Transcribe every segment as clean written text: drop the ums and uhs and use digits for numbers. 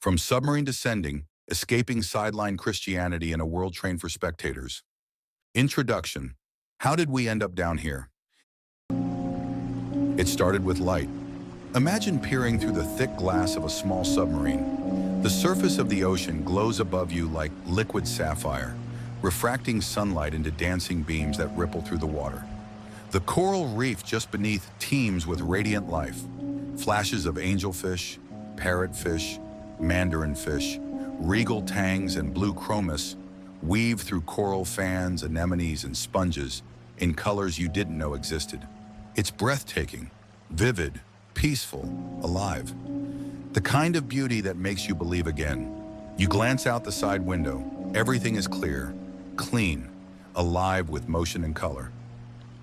From Submarine to Sending, Escaping Sideline Christianity in a World Trained for Spectators. Introduction. How did we end up down here? It started with light. Imagine peering through the thick glass of a small submarine. The surface of the ocean glows above you like liquid sapphire, refracting sunlight into dancing beams that ripple through the water. The coral reef just beneath teems with radiant life. Flashes of angelfish, parrotfish, mandarin fish, regal tangs, and blue chromis weave through coral fans, anemones, and sponges in colors you didn't know existed. It's breathtaking, vivid, peaceful, alive. The kind of beauty that makes you believe again. You glance out the side window. Everything is clear, clean, alive with motion and color.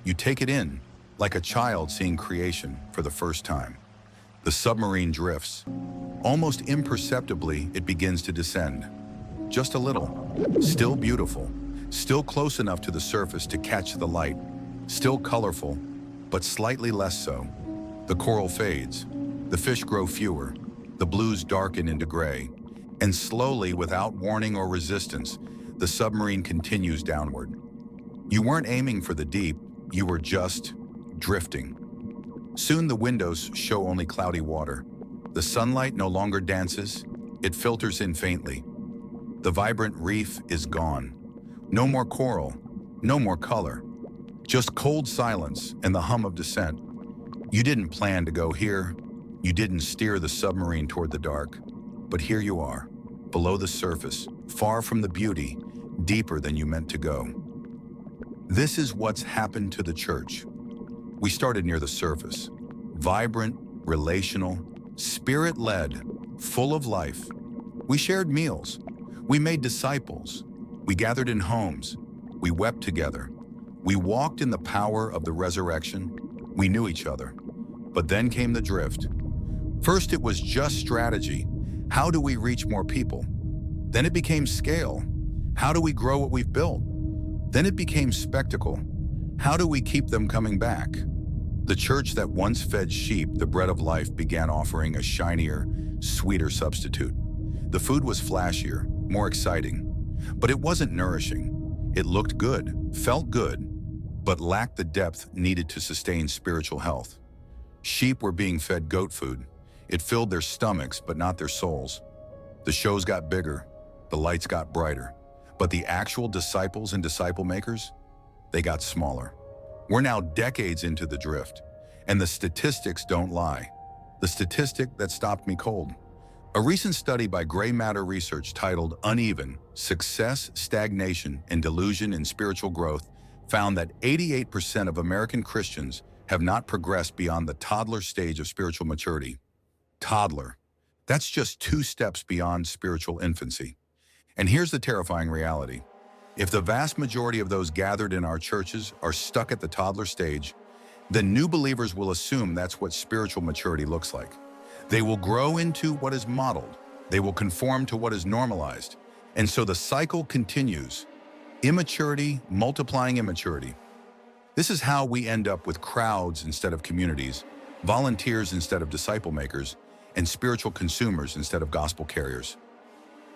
You take it in, like a child seeing creation for the first time. The submarine drifts. Almost imperceptibly, it begins to descend. Just a little. Still beautiful. Still close enough to the surface to catch the light. Still colorful, but slightly less so. The coral fades. The fish grow fewer. The blues darken into gray. And slowly, without warning or resistance, the submarine continues downward. You weren't aiming for the deep. You were just drifting. Soon the windows show only cloudy water. The sunlight no longer dances. It filters in faintly. The vibrant reef is gone. No more coral, no more color. Just cold silence and the hum of descent. You didn't plan to go here. You didn't steer the submarine toward the dark. But here you are, below the surface, far from the beauty, deeper than you meant to go. This is what's happened to the church. We started near the surface, vibrant, relational, spirit-led, full of life. We shared meals. We made disciples. We gathered in homes. We wept together. We walked in the power of the resurrection. We knew each other. But then came the drift. First, it was just strategy. How do we reach more people? Then it became scale. How do we grow what we've built? Then it became spectacle. How do we keep them coming back? The church that once fed sheep the bread of life began offering a shinier, sweeter substitute. The food was flashier, more exciting, but it wasn't nourishing. It looked good, felt good, but lacked the depth needed to sustain spiritual health. Sheep were being fed goat food. It filled their stomachs, but not their souls. The shows got bigger, the lights got brighter, but the actual disciples and disciple makers, they got smaller. We're now decades into the drift, and the statistics don't lie. The statistic that stopped me cold. A recent study by Gray Matter Research titled Uneven: Success, Stagnation, and Delusion in Spiritual Growth found that 88% of American Christians have not progressed beyond the toddler stage of spiritual maturity. Toddler. That's just 2 steps beyond spiritual infancy. And here's the terrifying reality. If the vast majority of those gathered in our churches are stuck at the toddler stage, then new believers will assume that's what spiritual maturity looks like. They will grow into what is modeled. They will conform to what is normalized. And so the cycle continues. Immaturity multiplying immaturity. This is how we end up with crowds instead of communities, volunteers instead of disciple makers, and spiritual consumers instead of gospel carriers.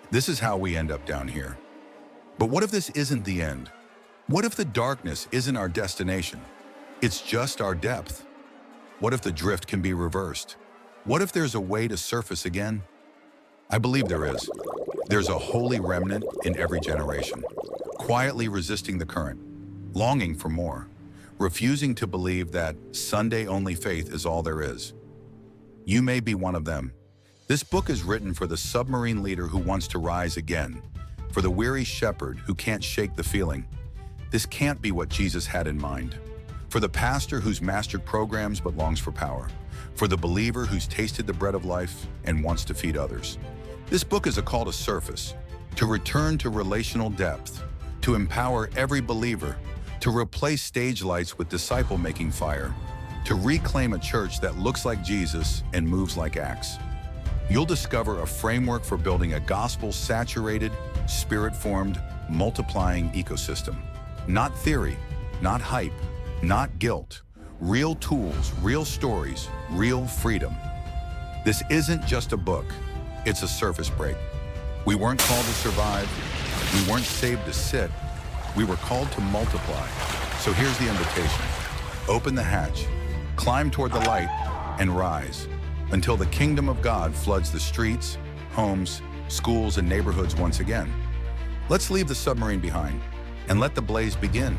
This is how we end up down here. But what if this isn't the end? What if the darkness isn't our destination? It's just our depth. What if the drift can be reversed? What if there's a way to surface again? I believe there is. There's a holy remnant in every generation, quietly resisting the current, longing for more, refusing to believe that Sunday-only faith is all there is. You may be one of them. This book is written for the submarine leader who wants to rise again, for the weary shepherd who can't shake the feeling, this can't be what Jesus had in mind, for the pastor who's mastered programs but longs for power, for the believer who's tasted the bread of life and wants to feed others. This book is a call to surface, to return to relational depth, to empower every believer, to replace stage lights with disciple-making fire, to reclaim a church that looks like Jesus and moves like Acts. You'll discover a framework for building a gospel-saturated, spirit-formed, multiplying ecosystem. Not theory, not hype, not guilt. Real tools, real stories, real freedom. This isn't just a book. It's a surface break. We weren't called to survive. We weren't saved to sit. We were called to multiply. So here's the invitation. Open the hatch, climb toward the light, and rise until the kingdom of God floods the streets, homes, schools, and neighborhoods once again. Let's leave the submarine behind and let the blaze begin.